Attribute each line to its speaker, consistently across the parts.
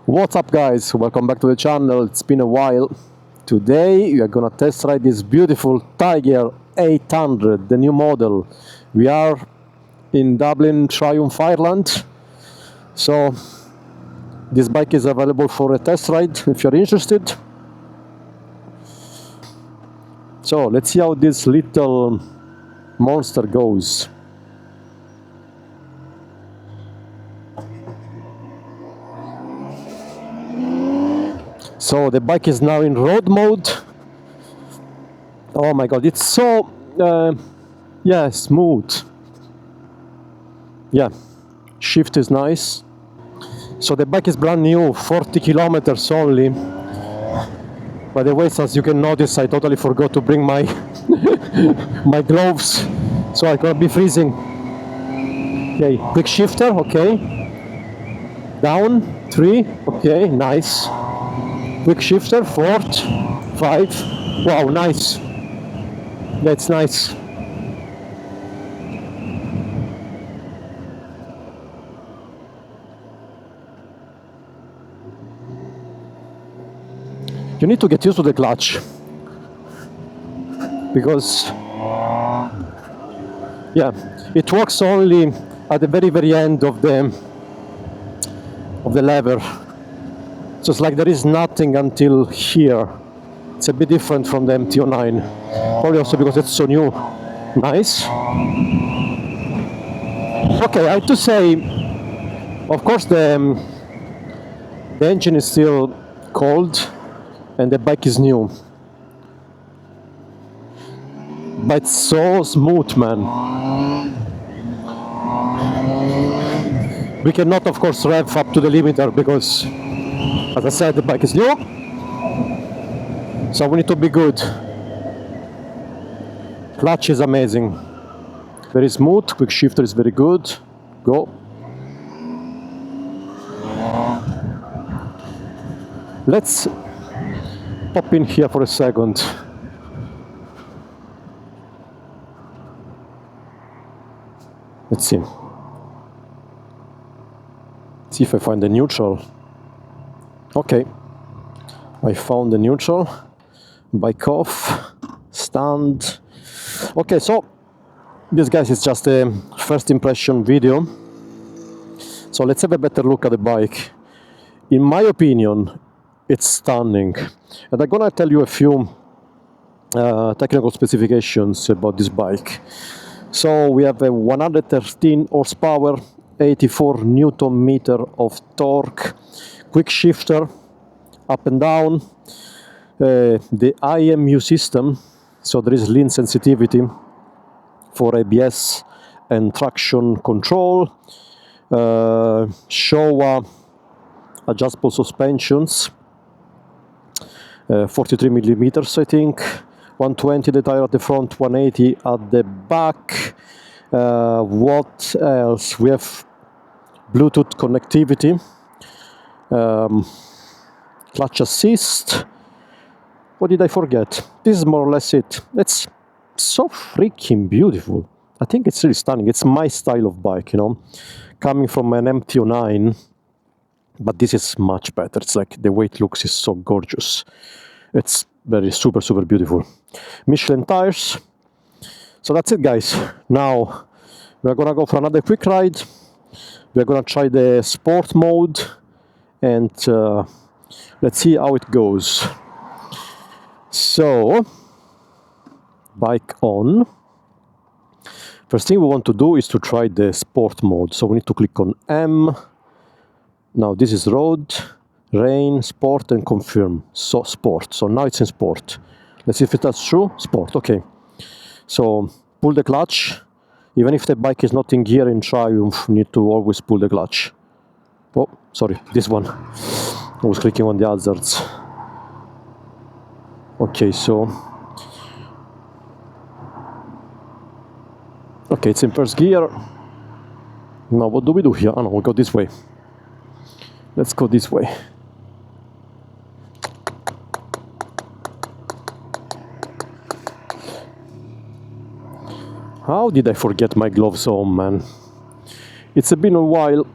Speaker 1: What's up guys, welcome back to the channel. It's been a while. Today we are gonna test ride this beautiful Tiger 800, the new model. We are in Dublin, Triumph, Ireland. So this bike is available for a test ride if you're interested. So let's see how this little monster goes. So the bike is now in road mode. Oh my god, it's so smooth. Yeah, shift is nice. So the bike is brand new, 40 kilometers only. By the way, as you can notice, I totally forgot to bring my my gloves, so I'm gonna be freezing. Okay, quick shifter, okay. Down, 3, okay, nice. Quick shifter, 4, 5. Wow, nice. That's nice. You need to get used to the clutch, because yeah, it works only at the very end of the lever. So it's like there is nothing until here. It's a bit different from the MT09. Probably also because it's so new. Nice. Okay, I have to say, of course the engine is still cold and the bike is new. But it's so smooth, man. We cannot, of course, rev up to the limiter because, as I said, the bike is new. So we need to be good. Clutch is amazing. Very smooth. Quick shifter is very good. Go. Let's pop in here for a second. Let's see. See if I find the neutral. Okay. I found the neutral. Bike off. Stand. Okay, so this, guys, is just a first impression video. So let's have a better look at the bike. In my opinion, it's stunning. And I'm gonna tell you a few technical specifications about this bike. So we have a 113 horsepower, 84 Newton meter of torque, quick shifter, up and down, the IMU system, so there is lean sensitivity for ABS and traction control, Showa adjustable suspensions, 43 millimeters, I think, 120 the tire at the front, 180 at the back. What else? We have Bluetooth connectivity, clutch assist. What did I forget? This is more or less it. It's so freaking beautiful. I think it's really stunning. It's my style of bike, you know, coming from an MT09, but this is much better. It's like the way it looks is so gorgeous. It's very super beautiful. Michelin tires. So that's it, guys. Now we're gonna go for another quick ride. We're gonna try the sport mode and let's see how it goes. So, bike on. First thing we want to do is to try the sport mode. So we need to click on M. Now this is road, rain, sport, and confirm. So sport. So now it's in sport. Let's see if that's true. Sport. Okay. So pull the clutch. Even if the bike is not in gear in Triumph, you need to always pull the clutch. Oh, sorry, this one. I was clicking on the hazards. Okay, so okay, it's in first gear. Now what do we do here? Oh no, we go this way. Let's go this way. How did I forget my gloves home, man? It's been a while.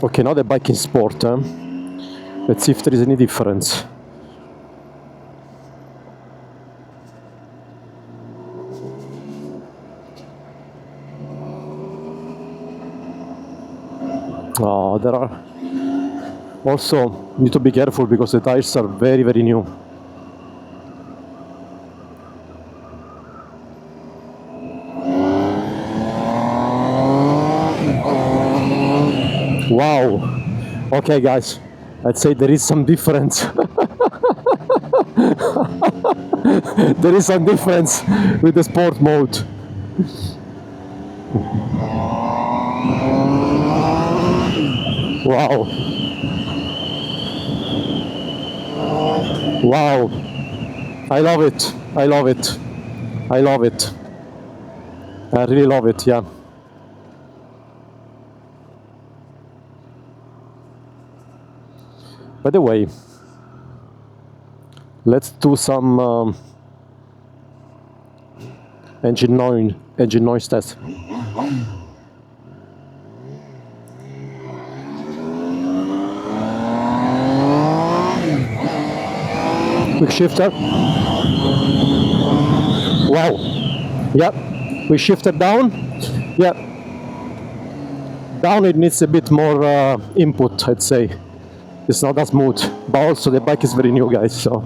Speaker 1: Okay, now the bike in sport. Let's see if there is any difference. Oh, there are also need to be careful because the tires are very, very new. Wow. Okay, guys, I'd say there is some difference. There is some difference with the sport mode. Wow. Wow. I love it. I love it. I love it. I really love it, yeah. By the way, let's do some engine noise test. Quick shifter. Wow. Yep. We shifted down. Yep. Down it needs a bit more input, I'd say. It's not that smooth, but also the bike is very new, guys, so.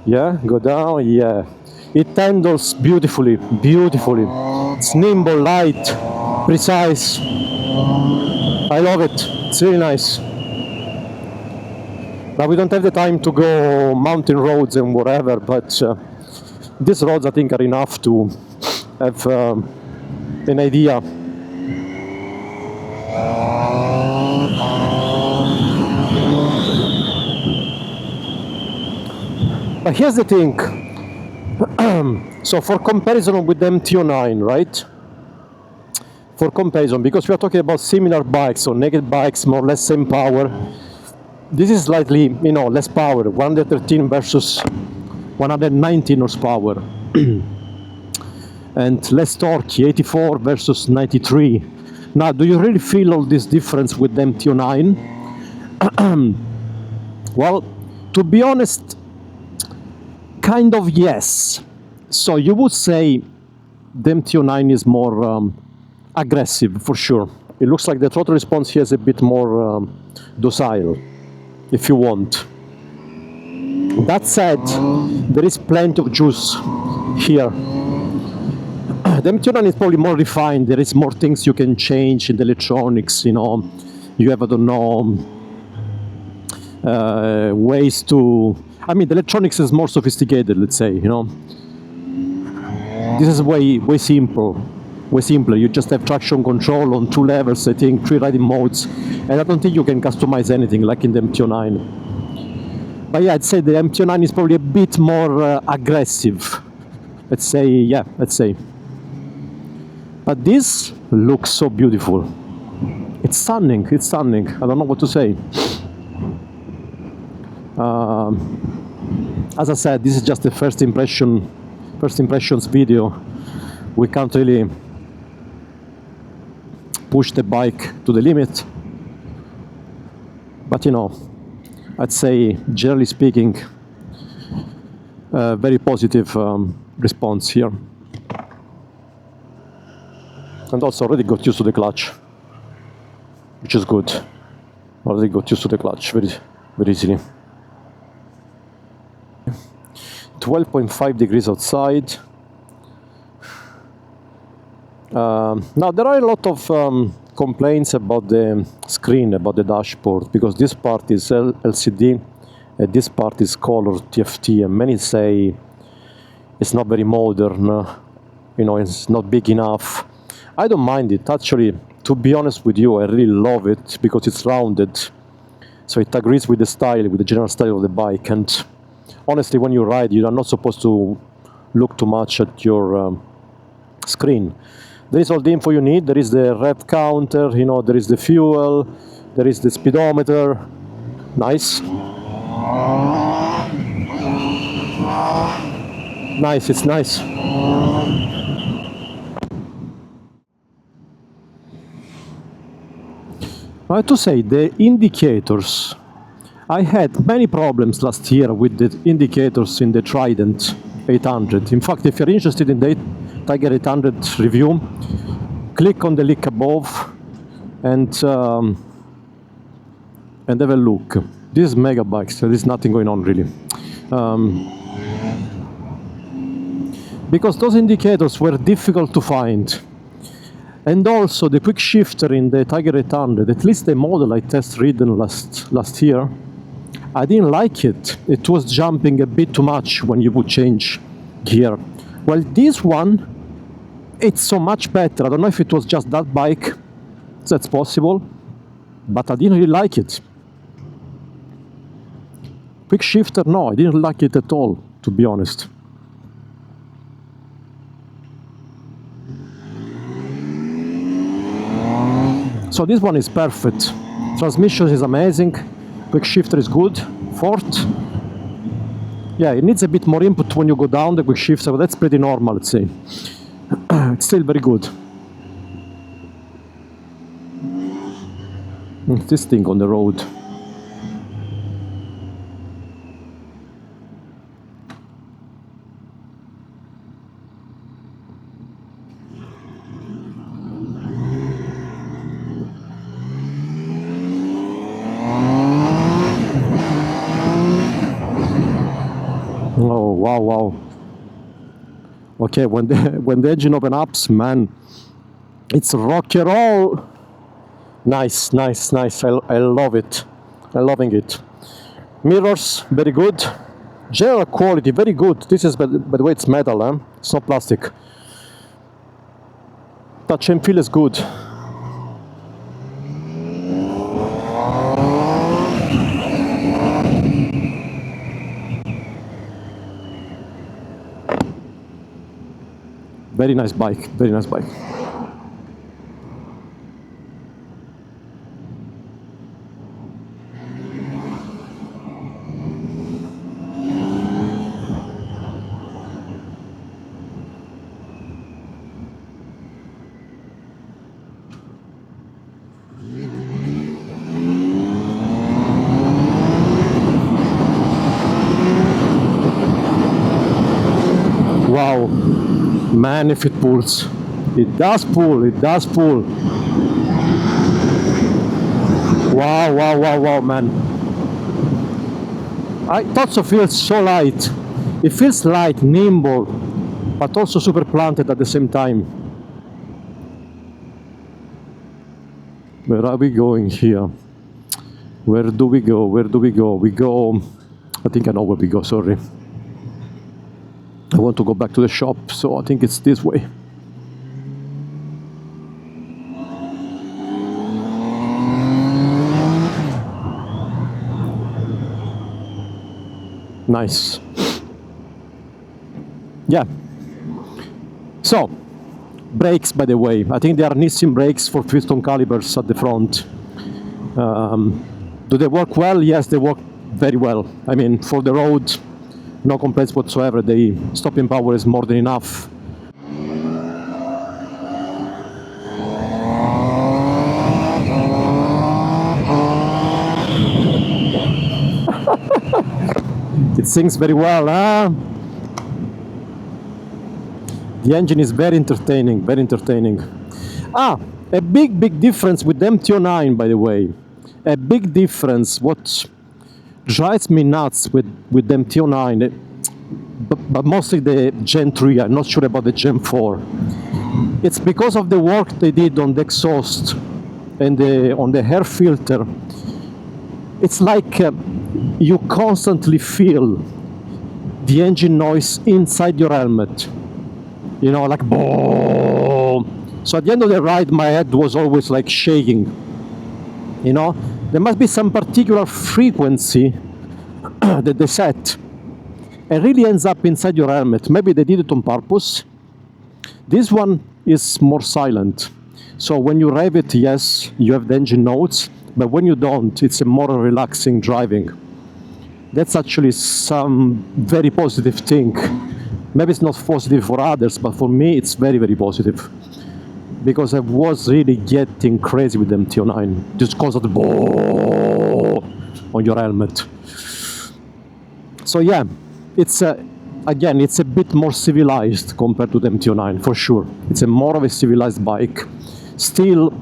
Speaker 1: Yeah, go down, yeah. It handles beautifully, beautifully. It's nimble, light, precise. I love it. It's really nice. But we don't have the time to go mountain roads and whatever, but these roads I think are enough to have an idea. But here's the thing. So for comparison with the MT09, right? For comparison, because we are talking about similar bikes, so naked bikes, more or less same power. This is slightly, less power, 113 versus 119 horsepower. And less torque, 84 versus 93. Now, do you really feel all this difference with the MT09? Well, to be honest, kind of yes. So you would say the MT09 is more aggressive, for sure. It looks like the throttle response here is a bit more docile, if you want. That said, there is plenty of juice here. The MT09 is probably more refined. There is more things you can change in the electronics, You have, I don't know, ways to... I mean, the electronics is more sophisticated, let's say, This is way simple. Way simpler. You just have traction control on 2 levels, I think, 3 riding modes, and I don't think you can customize anything like in the MT09. But yeah, I'd say the MT09 is probably a bit more aggressive. Let's say. But this looks so beautiful. It's stunning. I don't know what to say. As I said, this is just the first impressions video. We can't really push the bike to the limit, but I'd say, generally speaking, very positive response here. And also already got used to the clutch, which is good. Already got used to the clutch very, very easily. 12.5 degrees outside. Now there are a lot of complaints about the screen, about the dashboard, because this part is LCD and this part is color TFT, and many say it's not very modern, it's not big enough. I don't mind it, actually. To be honest with you, I really love it because it's rounded, so it agrees with the style, with the general style of the bike. And honestly, when you ride, you are not supposed to look too much at your screen. There is all the info you need. There is the rev counter, there is the fuel, there is the speedometer. Nice. Nice, it's nice. I have to say, the indicators, I had many problems last year with the indicators in the Trident 800. In fact, if you're interested in the Tiger 800 review, click on the link above and have a look. This is mega bike, so there's nothing going on really. Because those indicators were difficult to find. And also the quick shifter in the Tiger 800, at least the model I test ridden last year, I didn't like it. It was jumping a bit too much when you would change gear. Well, this one, it's so much better. I don't know if it was just that bike, that's possible, but I didn't really like it. Quick shifter, no, I didn't like it at all, to be honest. So this one is perfect. Transmission is amazing. Quick shifter is good. Fourth. Yeah, it needs a bit more input when you go down the quick shifter, but that's pretty normal, let's say. It's still very good. This thing on the road. Oh, wow, wow. Okay, when the engine opens up, man, it's rock and roll. Nice, nice, nice. I love it. I'm loving it. Mirrors, very good. General quality, very good. This is, by the way, it's metal, eh? It's not plastic. Touch and feel is good. Very nice bike, very nice bike. Wow, man, if it pulls. It does pull, it does pull. Wow, wow, wow, wow, man. It also feels so light. It feels light, nimble, but also super planted at the same time. Where are we going here? Where do we go? Where do we go? We go... I think I know where we go, sorry. I want to go back to the shop, so I think it's this way. Nice. Yeah. So, brakes, by the way. I think they are Nissin brakes for piston calibers at the front. Do they work well? Yes, they work very well. I mean, for the road, no complaints whatsoever. The stopping power is more than enough. It sings very well, huh? The engine is very entertaining, very entertaining. A big difference with the MT-09, by the way. A big difference. What drives me nuts with the MT-09, but mostly the Gen 3, I'm not sure about the Gen 4. It's because of the work they did on the exhaust and on the air filter. It's like you constantly feel the engine noise inside your helmet. You know, like boom. So at the end of the ride, my head was always like shaking. You know, there must be some particular frequency that they set and really ends up inside your helmet. Maybe they did it on purpose. This one is more silent. So when you rev it, yes, you have the engine notes, but when you don't, it's a more relaxing driving. That's actually some very positive thing. Maybe it's not positive for others, but for me, it's very, very positive. because I was really getting crazy with the MT09. Just constant on your helmet. So yeah, it's again, it's a bit more civilized compared to the MT09 for sure. It's a more of a civilized bike. Still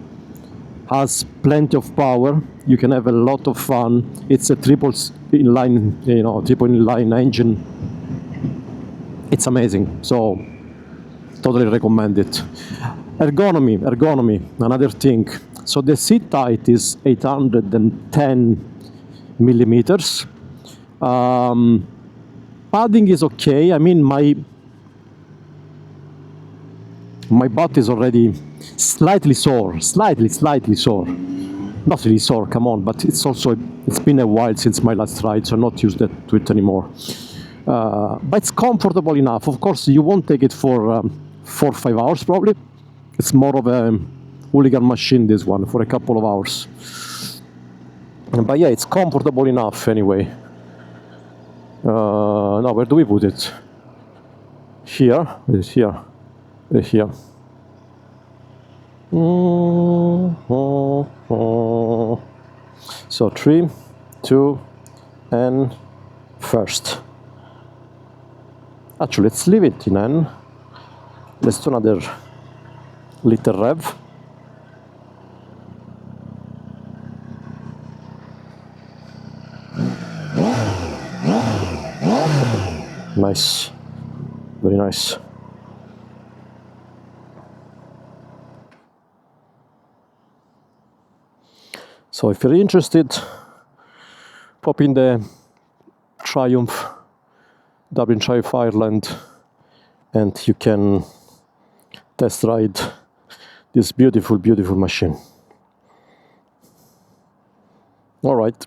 Speaker 1: has plenty of power. You can have a lot of fun. It's a triple inline engine. It's amazing. So totally recommend it. Ergonomy, another thing. So the seat height is 810 millimeters. Padding is okay. I mean, my butt is already slightly sore. Slightly sore. Not really sore, come on, but it's been a while since my last ride, so I'm not used to it anymore. But it's comfortable enough. Of course, you won't take it for 4 or 5 hours probably. It's more of a hooligan machine, this one, for a couple of hours. But yeah, it's comfortable enough anyway. Now, where do we put it? Here? It's here. Here. So 3, 2, and first. Actually, let's leave it in N. Let's do another little rev. Nice, very nice. So if you're interested, pop in the Triumph, Dublin Triumph Ireland, and you can test ride this beautiful, beautiful machine. All right.